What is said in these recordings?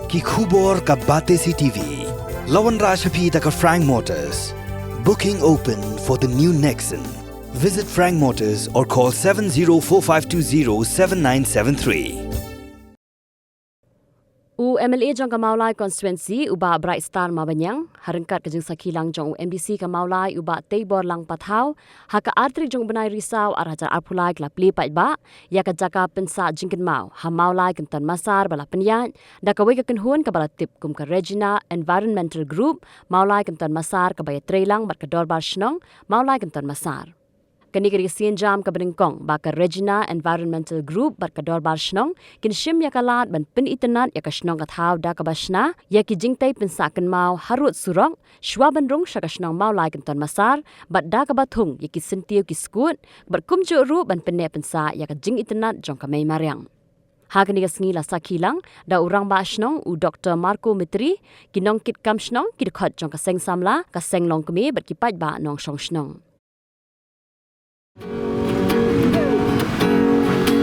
ki khubor ka bate CTV. Lawan Rashapi taka Frank Motors. Booking open for the new Nexon. Visit Frank Motors or call 7045207973. MLA jong Kamaulai constituency uba Bright Star Mabanyang harengkat kejeng sakilang jong MBC Kamaulai uba Teibor lang Pathau haka artri jong Benai Risau arhajar arpulai kela pelipat ba ya kejaka pensa jingken mau hamaulai kentan masar bala penyat da kawai kekenhuan kabala tip kum ke Regina Environmental Group maulai kentan masar kabaya Trelang bat ke Dorbar Shnong maulai kentan masar. Kini kiri sienjam ke Benengkong baka Regina Environmental Group bat ke Dorbar Shnong kin shim ya kalat ban pen itenat ya ka Shnong kathau da ka basna ya ki jingtai pensakan mau harut surok shwa ban rong sha ka Shnong mau lai kenton masar bat da ka bathung ya ki sentiu ki skut bat kumju ru ban penne pensa ya ka jing itenat jong ka mai mariang. Hakani ka sngi la sakilang da urang ba Shnong u Dr. Marco Mitri ki nong kit kam Shnong ki khot jong ka seng samla ka seng long kemi bat ki paj ba nong shong Shnong.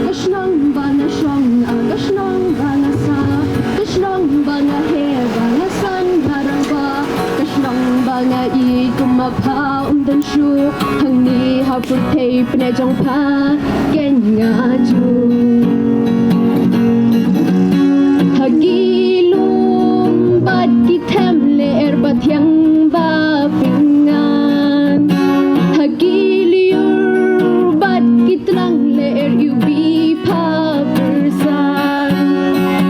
Gashnong bana shong gashnong bana sa gashnong bana he bana san baraba gashnong bana I kumapha dan shu hangni ha put thei pne jong pha ken nga ju hagilum bat ki them le er bathyang ba pingan hagiliur kitlang leer yubi pa persan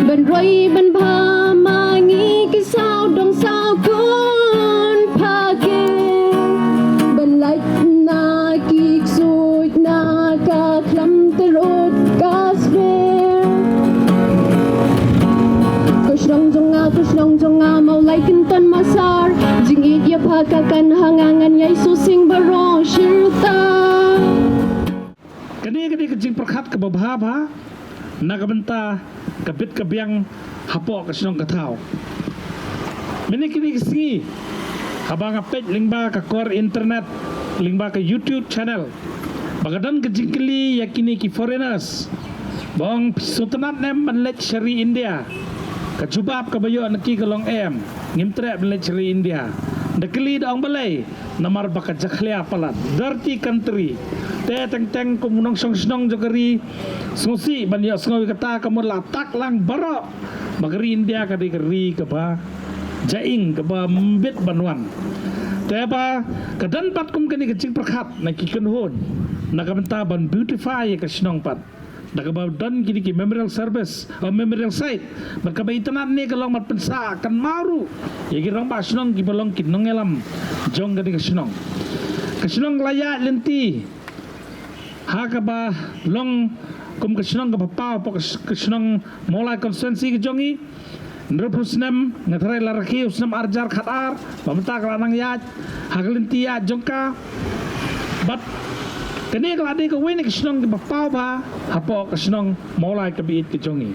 ban roi ban ba mangi kisaw dong saw kun pake ban light na kiksoy na ka klam terot kasver kushnong jonga mau like tan masar jingit ya pakakan hangangan yai susing baro shirta Kani kejing perkhat ke babha nagabenta kapit kabyang hapo kasinong katao. Mini kini kesingi habang apet lingba ka core internet lingba ka YouTube channel. Bagadan kejing keli yakini ki foreigners. Bong sutanat nem banlet Shari India. Kajubab kabayo naki kalong em ngimtre banlet Shari India. Dekeli daong balai namar bakat jakhlia palat dirty country te teng kumunong song jogari susi banyo sngoy kata kamon latak lang baro magari India kadi keri kaba jaing kaba mbit banwan te ba kadan pat kum kani kecing perkhat na kikenhon nakamenta ban beautify ka snong pat nagabadan kini ki memorial service o memorial site magkabay tanan ni kalong matpensa kan maru yagi rong ba snong gibalong kinong elam jong kani ka snong laya lenti hakaba long kum ka snong ka papa po ka snong mola constituency ka jongi nrupusnam ngatray laraki usnam arjar khatar pamta kalanang yat haglenti ya jongka bat kani kaladi ka wini kasnong di bapaw ba hapo kasnong maulay kabiit ka jongi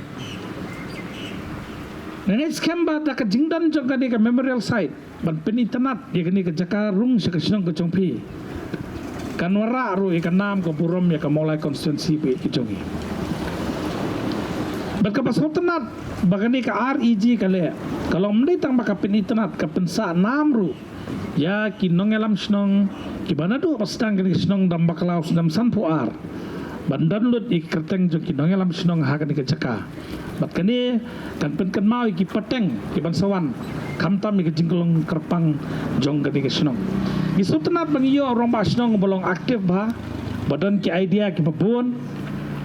nangis kemba da ka jingdan jong kani ka memorial site ban penitanat di kani ka jaka rung sa kasnong ka jongpi kanwara ru ikan nam ka burom ya ka maulay constituency biit ka jongi ban ka pasotanat bagani ka REG kale kalau menditang baka penitanat ka pensa namru ya kinongelam snong kibana do pastang kini snong dam baklaw dam sanpuar bandan lut ikerteng jo kinongelam snong ha kani kecaka bat kani kan pen kan mau ki pateng ki bansawan kamtam ki jingkolong kerpang jong kani ke snong gisutnat bangiyo romba snong bolong aktif ba badan ki idea ki babun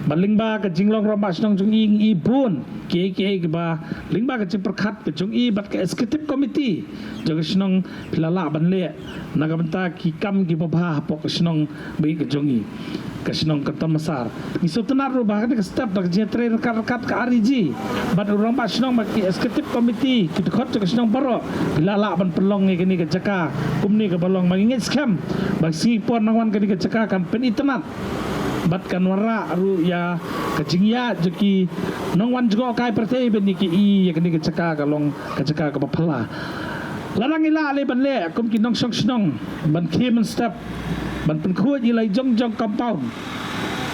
balingba ka jinglong romba snong jong ibun ki ba lingba ka perkhat ka jong bat ka executive committee jong snong pilala banle nagabenta ki kam ki babha po ka snong bai ka jong ka snong ka tamasar isutnar ro ba ka step ka jetre rekat ka RG bat romba snong ki executive committee ki khot ka snong baro pilala ban pelong ni ka jaka kumni ka balong mangingit scam bag sipon nangwan ka jaka kan pen itnat bat kanwara aru ya kajingya joki nongwan juga kai pertei beniki I ya kini kecaka kalong kecaka ka papala larang ila ale banle kum ki nong snong ban kim step ban pen khu ilai jong compound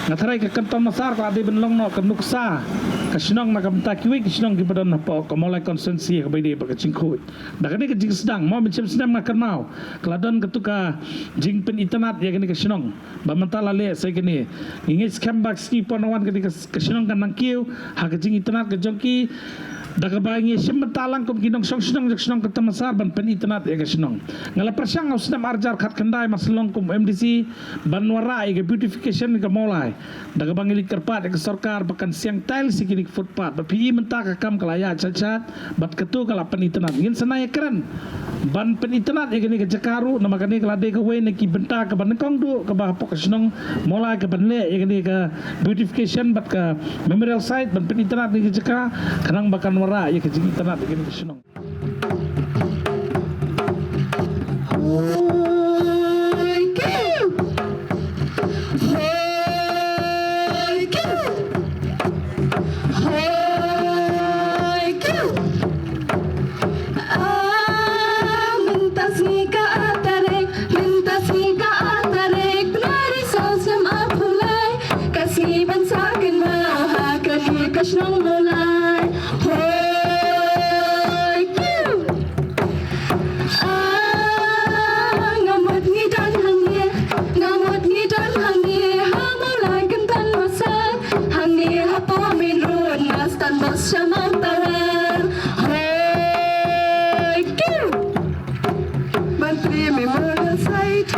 ngatrai ka kanton masar ka ade benlong no ka nuksa kasinong nakabenta kiwi kasinong gibadan na po kamulay konsensi kabay baka cingkut dah kini kejing sedang mau mencem sedang makan mau keladon ketuka jing pen internet ya kini kasinong bamantala le saya kini ingin scam bak ski ponawan kini kasinong kan nangkiu ha kejing internet kejongki dah kebangi sementalang kum kinong song sinong ketemasar ban pen internet ya kasinong ngala persyang aus sedang arjar kat kendai maselong kum MDC banwara ya beautification ke mulai dah kebangi likerpat ya sorkar bahkan siang tile sikini footpath bapi mentah kam kelaya cacat bat ketu kala pen internet ingin senaya keren ban pen internet ya kini ke Jakaru nama kini kelade ke we neki benta ke banekong du ke bah pok senong mulai ke banle ya kini ke beautification bat ke memorial site ban pen internet ni ke Jaka kanang bakan wara ya ke internet ya kini ke senong Kashnong mulai, hoy, ngamut ni dan hangi, hang mulai kentan masan, hangi hapo minrun nastan bas syamataran, hoy, Bantri Memorial Site,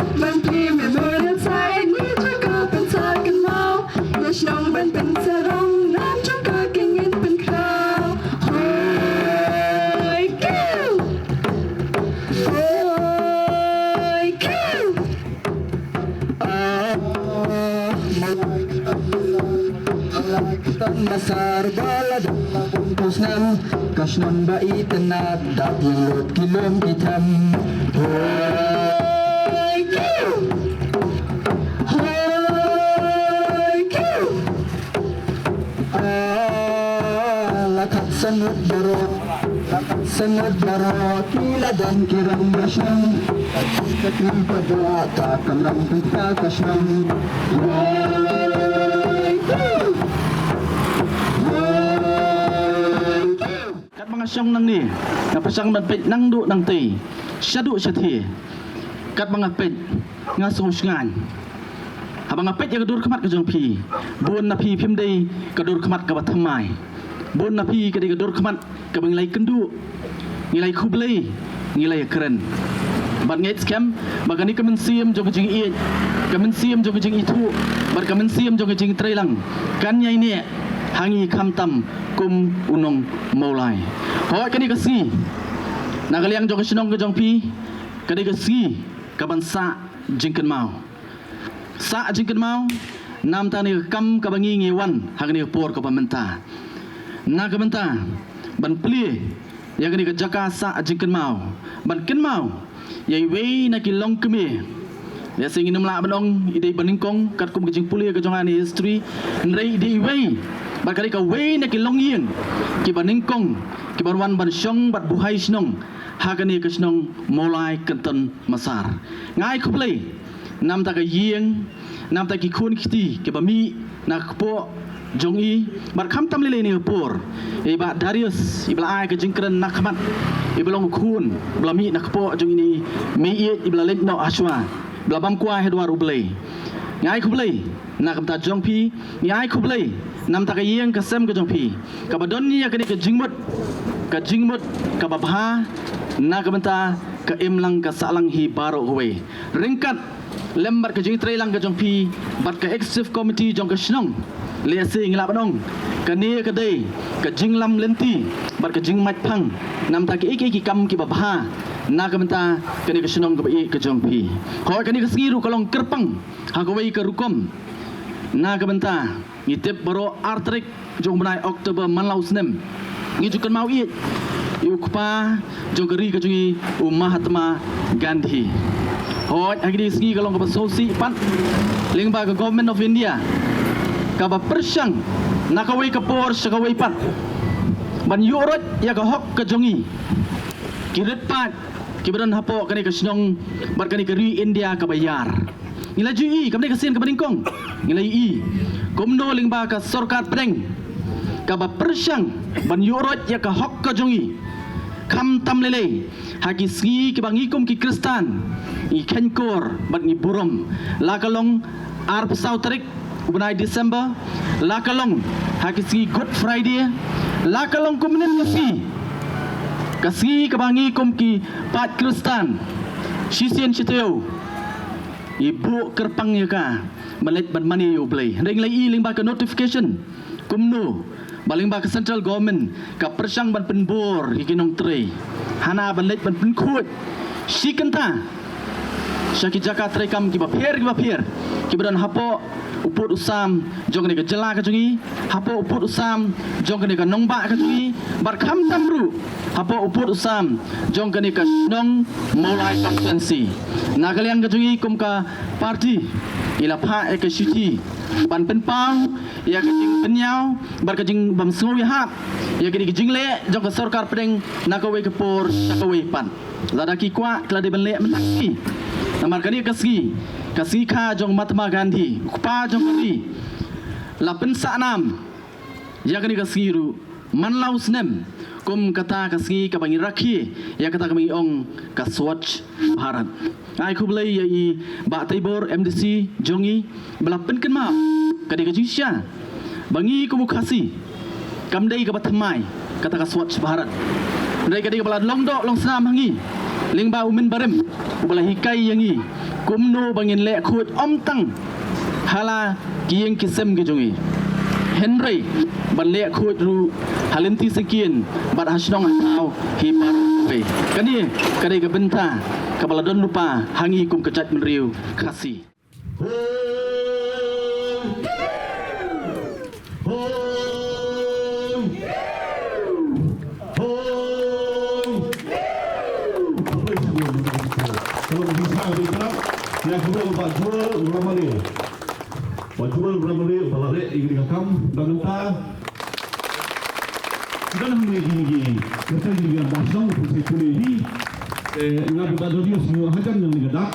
ni juga pensakan mau, Kashnong ban pensarong, nam juga kengin penkrau, hoy, Masar balad bungkus nam kasnon bai tenat dapulut kilom hitam lakat sangat barot kila dan kirang kasnon kakil pada tak kamram kita kasnon kat mga siyang nang ni napasang magpit nang du nang ti syadu syati kat mga pit nga sungan habang apit ya kadur kemat kajong pi bon na pi phim dei kadur kemat ka bathamai bon na pi ka kadur kemat ka banglai kendu ngilai khublei ngilai keren bat ngait scam bagani kamen siam jong jing i kamen siam jong jing itu bat kamen siam jong jing trailang kan nyai ne hangi khamtam kum unong maulai hoi kani kasi nagaliang jong sinong ka jong pi kani kasi kabansa jingken mau sa jingken mau nam tani kam kabangi ngewan hagni por ka pamenta na kamenta ban pli ya kani ka jaka sa jingken mau ban ken mau yai wei na kilong kemi ya singin namla banong idei baningkong kat kum jing puli ka jong ani history nrei idei wei bakali ka wei na kilong yin ki baningkong ki barwan ban syong bat buhai snong hagani ka snong molai kanton masar ngai kuplei nam ta ka yeng nam ta ki khun khiti ki bami na kpo jong i bat kham tam lele ni por e ba darius ibla ai ka jingkren nak khamat iblong khun blami na kpo jong ini me i ibla let no aswa bla bam kwa hedwa rublei ngai kuplei na kam ta jong pi ngai kuplei nam ta ka yeng ka sem ka jong pi ka badon ni ya ka jingmut ka babha na ka benta ka imlang ka salang hi baro huwe ringkat lembar ka jing trailang ka jong pi bat ka executive committee jong ka snong le sing la banong ka ne ka dei ka jing lam lenti bat ka jing mat phang nam ta ki iki kam ki babha na ka benta ka ne ka snong ka bai ka jong pi ko ka ni ka siru kalong kerpang ha ka wei ka rukom na ka benta ngitip baro artrik jong benai Oktober manlau snem ngijukan mau i ukpa jogari ka jungi Mahatma Gandhi hoi agri sgi kalong ka sosi pat lingba ka government of India ka ba persyang nakawai ka por sa kawai pat ban yorot ya ka hok ka jungi kirit pat kibaran hapo kani ka snong bar kani ka ri India ka bayar ngila jui kamne ka sin ka baningkong ngila i komno lingba ka sorkat preng kaba persyang ban yorot ya ka hok ka jongi kam tam lele hagi sgi ke bangikum ki Kristan i kenkor ban ni burom la kalong ar pesau tarik bunai Desember la kalong hagi sgi Good Friday la kalong kumnen kasi ke bangikum ki pat Kristan sisian citeu ibu kerpang ya ka malet ban mani yo play ring lai ling ba ka notification kumno baling ba ka central government ka persyang ban penbor ikinong tre hana balet ban penkut sikenta syaki jaka tre kam ki ba phier ki badan hapo uput usam jong ne ka jela ka jungi hapo uput usam jong ne ka nongba ka jungi bar kham tamru hapo uput usam jong ne ka nong molai constituency nagaliang ka jungi kum ka parti ila pha ek city ban penpang ya ka jing penyau bar ka jing bam sngoi hap ya ka jing le jong ka sarkar pedeng nakawe ka por nakawe pan ladaki kwa klade ben le menaki namar kani kasi kha jong Mahatma Gandhi pa jong kani la pensa nam ya kani kasi ru manlau snem kum kata kasi ka bangi rakhi ya kata kami ong ka Swachh Bharat ai khublai ya i ba taibor MDC jongi belapen kan ma kadi ka jisya bangi ku khasi kamdai ka batmai kata ka Swachh Bharat dai kadi ka bala longdok long senam hangi lingba umin barem bala hikai yangi kumno bangin le khut om tang hala kieng kisem ge jongi Henry ban le khut ru halenti sekian bat hasnong atau hi baru pe kani kadi ka benta kabala don lupa hangi kum kecat menriu kasi yang kedua Pak Jual Uramani Pak Jual Uramani balare ingin kakam dan entah kita nak mengingi kita ingin masang proses kuliah ngabut ada dia semua hajar yang digedak